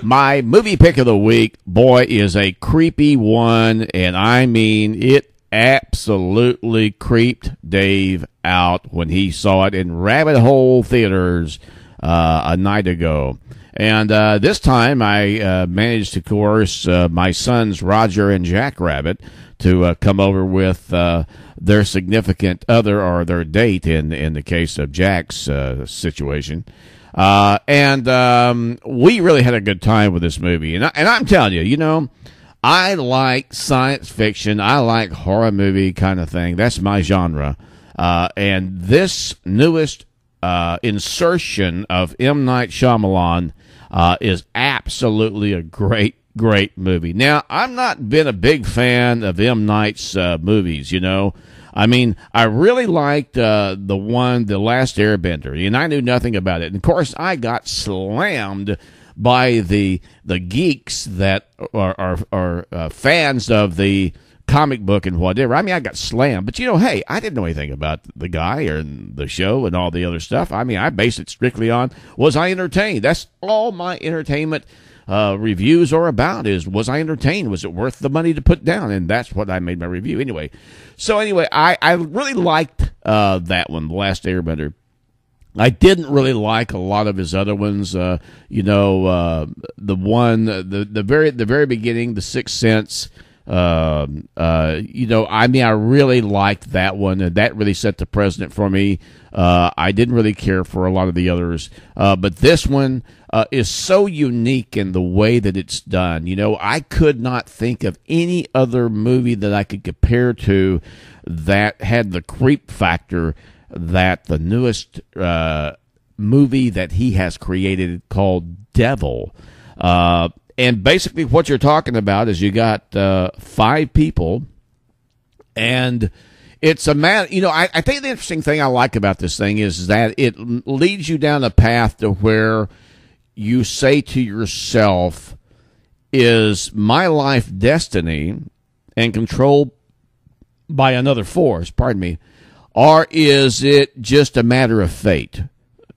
My movie pick of the week, boy, is a creepy one, and I mean, it absolutely creeped Dave out when he saw it in Rabbit Hole Theaters a night ago. And this time I managed to coerce my sons Roger and Jack Rabbit to come over with their significant other, or their date in the case of Jack's situation. And we really had a good time with this movie. And I'm telling you, you know, I like science fiction. I like horror movie kind of thing. That's my genre. And this newest insertion of M. Night Shyamalan is absolutely a great movie. Now, I've not been a big fan of M. Night's movies, you know. I mean, I really liked The Last Airbender, and I knew nothing about it. And, of course, I got slammed by the geeks that are fans of the comic book and whatever. I mean, I got slammed. But, you know, hey, I didn't know anything about the guy or the show and all the other stuff. I mean, I based it strictly on, was I entertained? That's all my entertainment reviews are about, is, was I entertained? Was it worth the money to put down? And that's what I made my review anyway. So anyway, I really liked that one, The Last Airbender. I didn't really like a lot of his other ones. You know, the very beginning, The Sixth Sense. You know, I mean, I really liked that one, and that really set the precedent for me. I didn't really care for a lot of the others, but this one is so unique in the way that it's done. You know, I could not think of any other movie that I could compare to that had the creep factor that the newest movie that he has created called Devil. And basically what you're talking about is you got 5 people, and it's a matter, you know, I think the interesting thing I like about this thing is that it leads you down a path to where you say to yourself, is my life destiny and controlled by another force, pardon me, or is it just a matter of fate?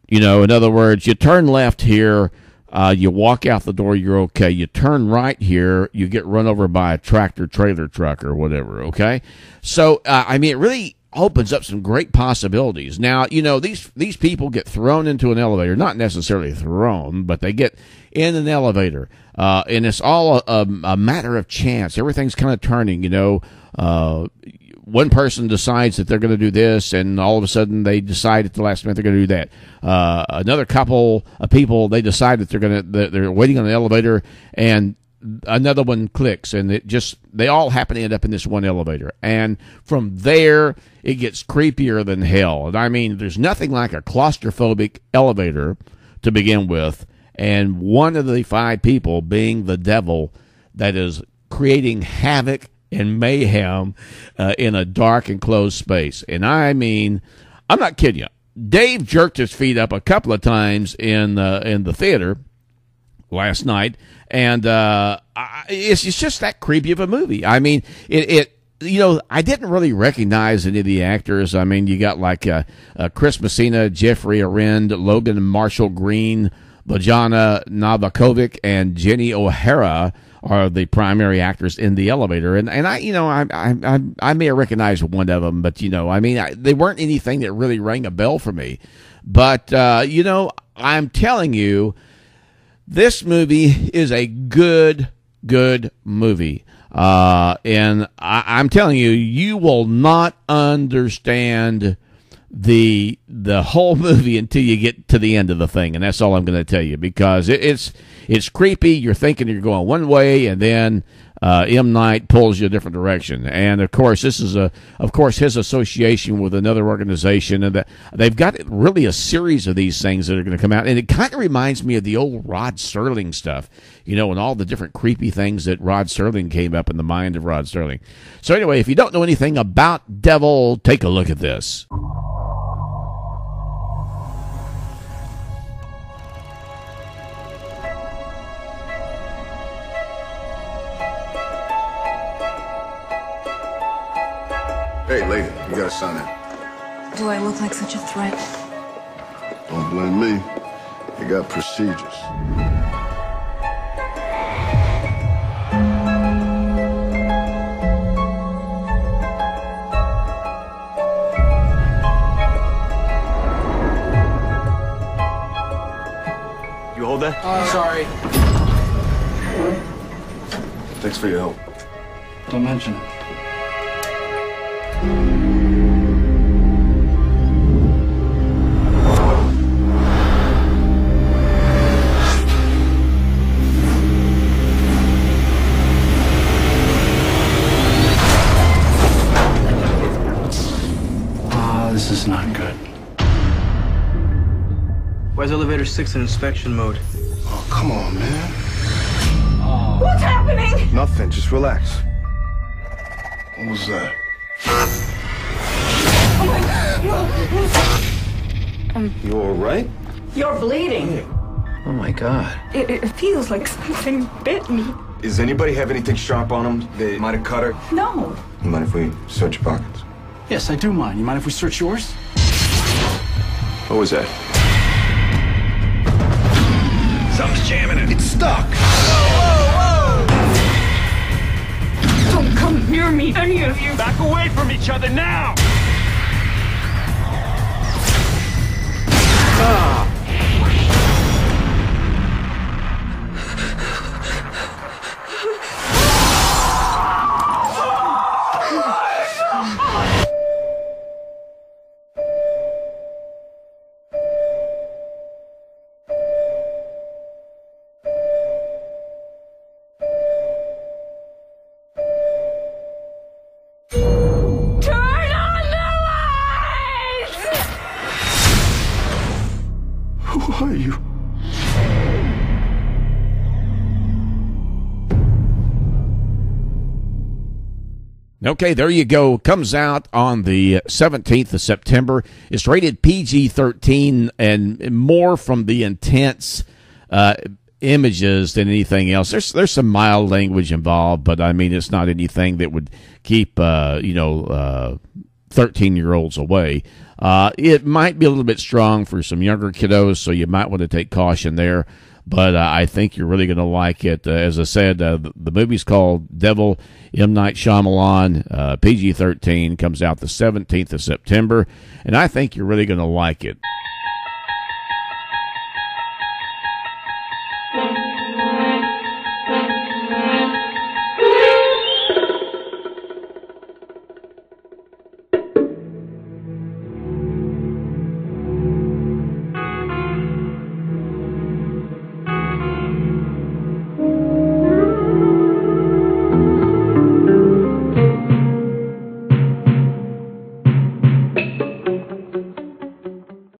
You know, in other words, you turn left here, you walk out the door, you're okay. You turn right here, you get run over by a tractor-trailer truck or whatever, okay? So, I mean, it really opens up some great possibilities. Now, you know, these people get thrown into an elevator, not necessarily thrown, but they get in an elevator, and it's all a matter of chance. Everything's kind of turning, you know. One person decides that they're going to do this, and all of a sudden they decide at the last minute they're going to do that. Another couple of people, they decide that they're waiting on an elevator, and another one clicks, and they all happen to end up in this one elevator. And from there, it gets creepier than hell. And I mean, there's nothing like a claustrophobic elevator to begin with, and one of the 5 people being the devil that is creating havoc and mayhem in a dark and closed space. And I mean, I'm not kidding you. Dave jerked his feet up a couple of times in the theater last night, and it's just that creepy of a movie. I mean, it you know, I didn't really recognize any of the actors. I mean, you got like Chris Messina, Geoffrey Arend, Logan Marshall-Green, Bojana, Novakovic, and Jenny O'Hara are the primary actors in the elevator, and I, you know, I may have recognized one of them, but you know, I mean, they weren't anything that really rang a bell for me. But you know, I'm telling you, this movie is a good movie, and I'm telling you, you will not understand the whole movie until you get to the end of the thing, and that's all I'm going to tell you, because it's creepy. You're thinking you're going one way, and then M. Night pulls you a different direction. And of course, this is his association with another organization, and that they've got really a series of these things that are going to come out. And it kind of reminds me of the old Rod Serling stuff, you know, and all the different creepy things that Rod Serling came up in the mind of Rod Serling. So anyway, if you don't know anything about Devil, take a look at this. Hey, lady, you gotta sign in. Do I look like such a threat? Don't blame me. You got procedures. Sorry. Thanks for your help. Don't mention it. This is not good. Why is elevator 6 in inspection mode? Oh, come on, man. What's happening? Nothing. Just relax. What was that? You all right? You're bleeding. Oh my god. It feels like something bit me. Does anybody have anything sharp on them? They might have cut her. No. You mind if we search your pockets? Yes, I do mind. You mind if we search yours? What was that? Something's jamming it. It's stuck. Don't come near me, any of you. Back away from each other now! Turn on the lights! Who are you? Okay, there you go. Comes out on the 17th of September. It's rated PG-13 and more from the intense images than anything else. There's some mild language involved, but I mean it's not anything that would keep 13-year-olds away. It might be a little bit strong for some younger kiddos, so you might want to take caution there. But I think you're really going to like it. As I said, the movie's called Devil, M. Night Shyamalan, PG-13, comes out the 17th of September, and I think you're really going to like it.